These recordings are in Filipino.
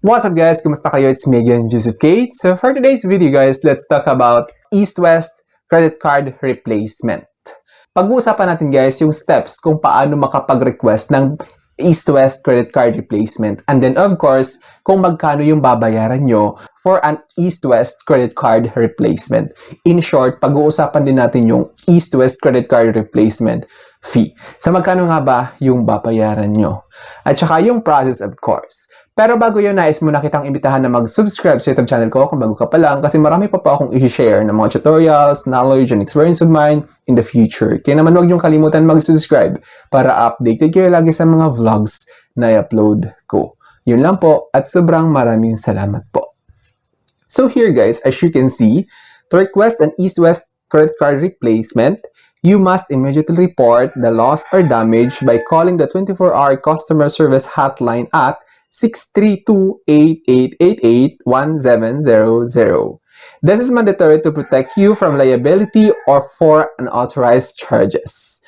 What's up guys? Kumusta kayo? It's me again, Joseph Kate. So for today's video guys, let's talk about East-West credit card replacement. Pag-uusapan natin guys yung steps kung paano makapag-request ng East-West credit card replacement. And then of course, kung magkano yung babayaran nyo for an East-West credit card replacement. In short, pag-uusapan din natin yung East-West credit card replacement fee. So magkano nga ba yung babayaran nyo? At saka yung process of course. Pero bago yun, nais mo na kitang imbitahan na mag-subscribe sa YouTube channel ko kung bago ka pa lang kasi marami pa akong i-share ng mga tutorials, knowledge, and experience of mine in the future. Kaya naman huwag niyong kalimutan mag-subscribe para updated kayo lagi sa mga vlogs na i-upload ko. Yun lang po at sobrang maraming salamat po. So here guys, as you can see, to request an East-West credit card replacement, you must immediately report the loss or damage by calling the 24-hour customer service hotline at 632-8888-1700. This is mandatory to protect you from liability or for unauthorized charges.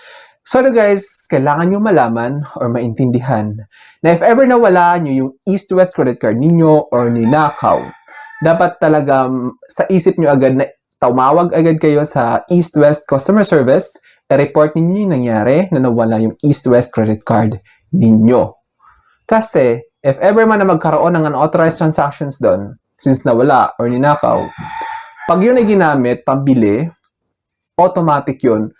So guys, kailangan nyo malaman or maintindihan na if ever nawala nyo yung East-West credit card ninyo or ninakaw, dapat talaga sa isip nyo agad na tumawag agad kayo sa East-West customer service, i-report ninyo yung nangyari na nawala yung East-West credit card ninyo. Kasi, if ever man na magkaroon ng unauthorized transactions doon, since nawala or ninakaw, pag yun ay ginamit, pambili, automatic yun,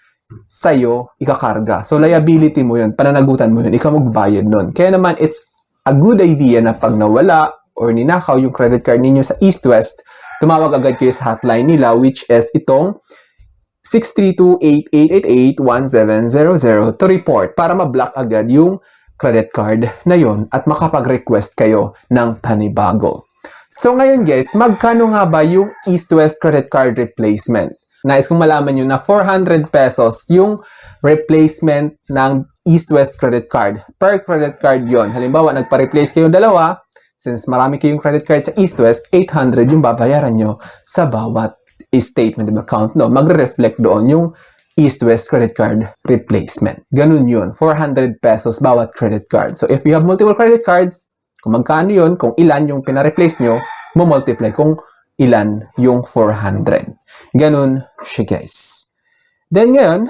sa'yo, ikakarga. So, liability mo yun, pananagutan mo yun, ikaw magbayad nun. Kaya naman, it's a good idea na pag nawala or ninakaw yung credit card ninyo sa East-West, tumawag agad kayo sa hotline nila, which is itong 632-8888-1700 to report para ma-block agad yung credit card na yon at makapag-request kayo ng panibago. So ngayon guys, magkano nga ba yung East-West credit card replacement? Nais kong malaman nyo na 400 pesos yung replacement ng East-West credit card. Per credit card yon. Halimbawa, nagpa-replace kayo dalawa, since marami kayong credit card sa East-West, 800 yung babayaran nyo sa bawat statement of account. No, magre-reflect doon yung East-West credit card replacement. Ganun yun. 400 pesos bawat credit card. So, if you have multiple credit cards, kung magkano yun, kung ilan yung pina-replace nyo, mo-multiply kung ilan yung 400. Ganun siya, guys. Then, ngayon,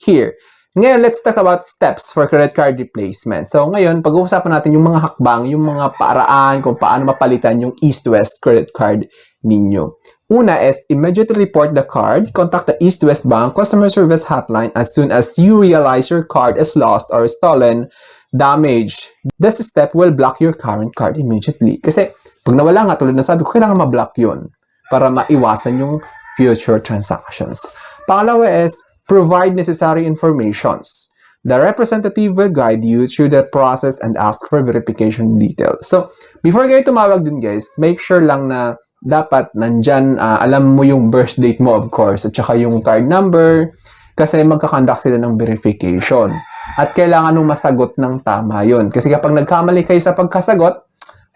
here. Ngayon, let's talk about steps for credit card replacement. So, ngayon, pag-uusapan natin yung mga hakbang, yung mga paraan kung paano mapalitan yung East-West credit card ninyo. Una is, immediately report the card. Contact the East-West Bank customer service hotline as soon as you realize your card is lost or stolen, damaged. This step will block your current card immediately. Kasi, pag nawala nga, tulad na sabi ko, kailangan ma-block yun para maiwasan yung future transactions. Pangalawa is, provide necessary informations. The representative will guide you through the process and ask for verification details. So, before kayo tumawag dun guys, make sure lang na dapat nandyan, alam mo yung birth date mo of course, at saka yung card number, kasi magkakandak sila ng verification. At kailangan nung masagot ng tama yun. Kasi kapag nagkamali kayo sa pagkasagot,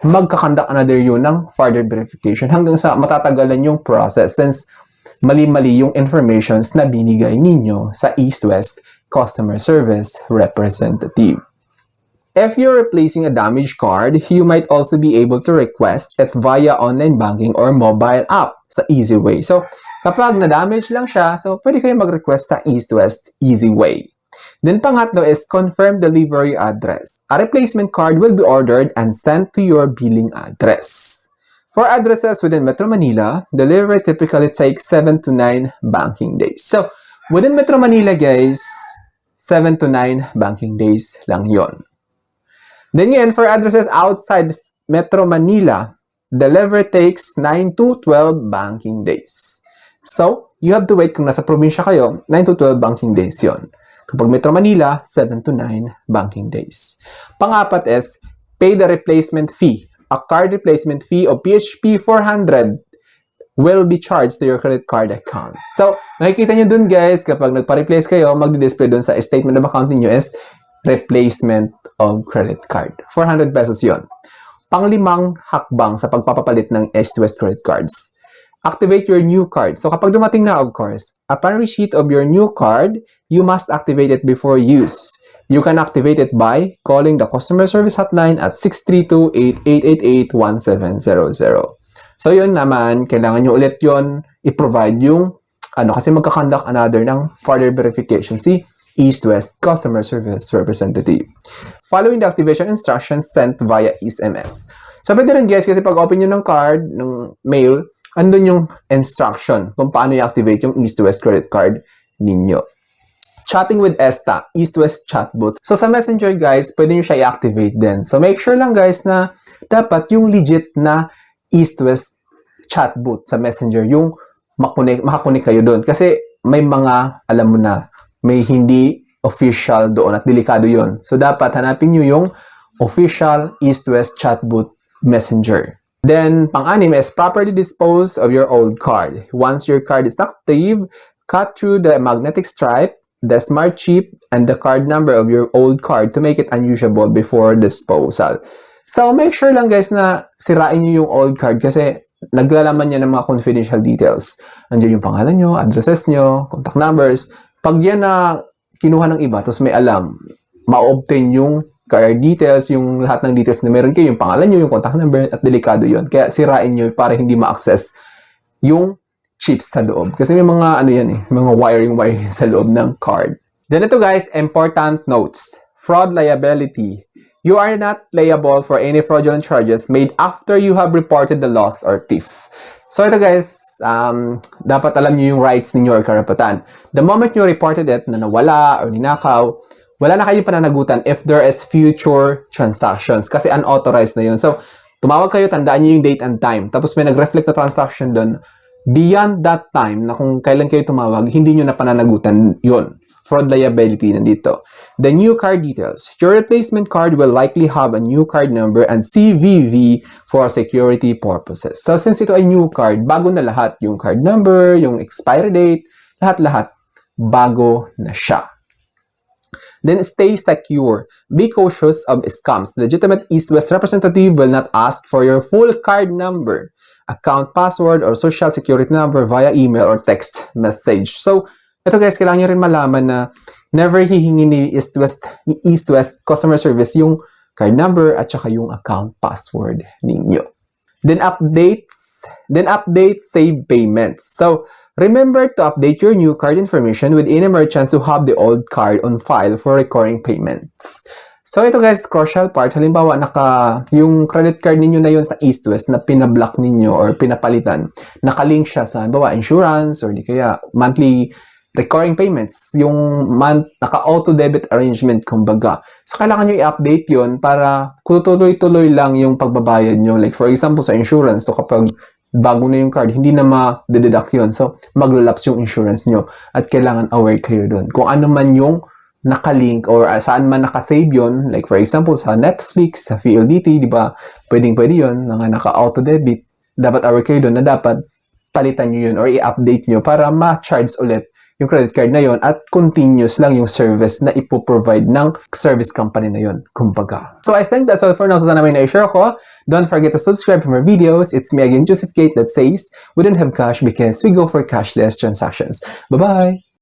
magkakandak another yun ng further verification hanggang sa matatagalan yung process since mali-mali yung informations na binigay ninyo sa East-West Customer Service Representative. If you're replacing a damaged card, you might also be able to request it via online banking or mobile app sa Easy Way. So, kapag na-damage lang siya, so pwede kayo mag-request sa East-West Easy Way. Then pangatlo is confirm delivery address. A replacement card will be ordered and sent to your billing address. For addresses within Metro Manila, delivery typically takes 7 to 9 banking days. So, within Metro Manila, guys, 7 to 9 banking days lang yon. Then again, for addresses outside Metro Manila, delivery takes 9 to 12 banking days. So, you have to wait kung nasa probinsya kayo, 9 to 12 banking days yon. Kapag Metro Manila, 7 to 9 banking days. Pangapat is, pay the replacement fee. A card replacement fee of PHP 400 will be charged to your credit card account. So, makikita nyo dun guys, kapag nagpa-replace kayo, magdi-display dun sa statement of account niyo is replacement of credit card. 400 pesos yon. Panglimang hakbang sa pagpapapalit ng East-West credit cards. activate your new card. So kapag dumating na, of course, upon receipt of your new card, you must activate it before use. You can activate it by calling the customer service hotline at 632-8888-1700. So yun naman, kailangan nyo ulit yun i-provide yung kasi magkakonduct another ng further verification si East West Customer Service Representative. Following the activation instructions sent via SMS. So pwede rin guys, kasi pag open nyo ng card, ng mail, andun yung instruction kung paano i-activate yung East West credit card ninyo. Chatting with ESTA, East West Chatbot. So sa Messenger guys, pwede nyo siya i-activate din. So make sure lang guys na dapat yung legit na East West Chatbot sa Messenger, yung makakunik kayo doon. Kasi may mga, alam mo na, may hindi official doon at delikado yon. So dapat hanapin nyo yung official East West Chatbot Messenger. Then, pang-anim is properly dispose of your old card. Once your card is active, cut through the magnetic stripe, the smart chip, and the card number of your old card to make it unusable before disposal. So, make sure lang guys na sirain nyo yung old card kasi naglalaman niya ng mga confidential details. Andiyan yung pangalan nyo, addresses nyo, contact numbers. Pag yan na kinuha ng iba, tapos may alam, ma-obtain yung card details, yung lahat ng details na meron kayo, yung pangalan nyo, yung contact number, at delikado yon. Kaya sirain nyo para hindi ma-access yung chips sa loob. Kasi may mga mga wiring sa loob ng card. Then ito guys, important notes. Fraud liability. You are not liable for any fraudulent charges made after you have reported the loss or thief. So ito guys, dapat alam nyo yung rights ninyo or karapatan. The moment you reported it na nawala or ninakaw, wala na kayong pananagutan if there is future transactions kasi unauthorized na yun. So, tumawag kayo, tandaan nyo yung date and time. Tapos may nag-reflect na transaction doon. Beyond that time, na kung kailan kayo tumawag, hindi nyo na pananagutan yun. Fraud liability nandito. The new card details. Your replacement card will likely have a new card number and CVV for security purposes. So, since ito ay new card, bago na lahat. Yung card number, yung expiry date, lahat-lahat, bago na siya. Then, stay secure. Be cautious of scams. Legitimate East West representative will not ask for your full card number, account password, or social security number via email or text message. So, ito guys, kailangan nyo rin malaman na never hihingi ni East West Customer Service yung card number at saka yung account password ninyo. Then update, save payments. So, remember to update your new card information with any merchants who have the old card on file for recurring payments. So, ito guys, crucial part. Halimbawa, yung credit card ninyo na yun sa East West na pinablock ninyo or pinapalitan, nakalink siya sa, halimbawa, insurance or di kaya monthly recurring payments, yung naka-auto debit arrangement, kumbaga. So, kailangan nyo i-update yun para tuloy-tuloy lang yung pagbabayad nyo. Like, for example, sa insurance, so kapag bago na yung card, hindi na ma-deduct yun. So, maglalapse yung insurance nyo at kailangan aware kayo dun. Kung ano man yung nakalink or saan man nakasave yun, like for example, sa Netflix, sa PLDT, di ba? Pwedeng-pwede yun, naka-auto debit. Dapat aware kayo dun na dapat palitan nyo yun or i-update nyo para ma-charge ulit yung credit card na yon at continuous lang yung service na ipoprovide ng service company na yon, kumbaga. So I think that's all for now. So sana may na-share ko. Don't forget to subscribe for more videos. It's me again, Joseph Kate, that says we don't have cash because we go for cashless transactions. Bye-bye!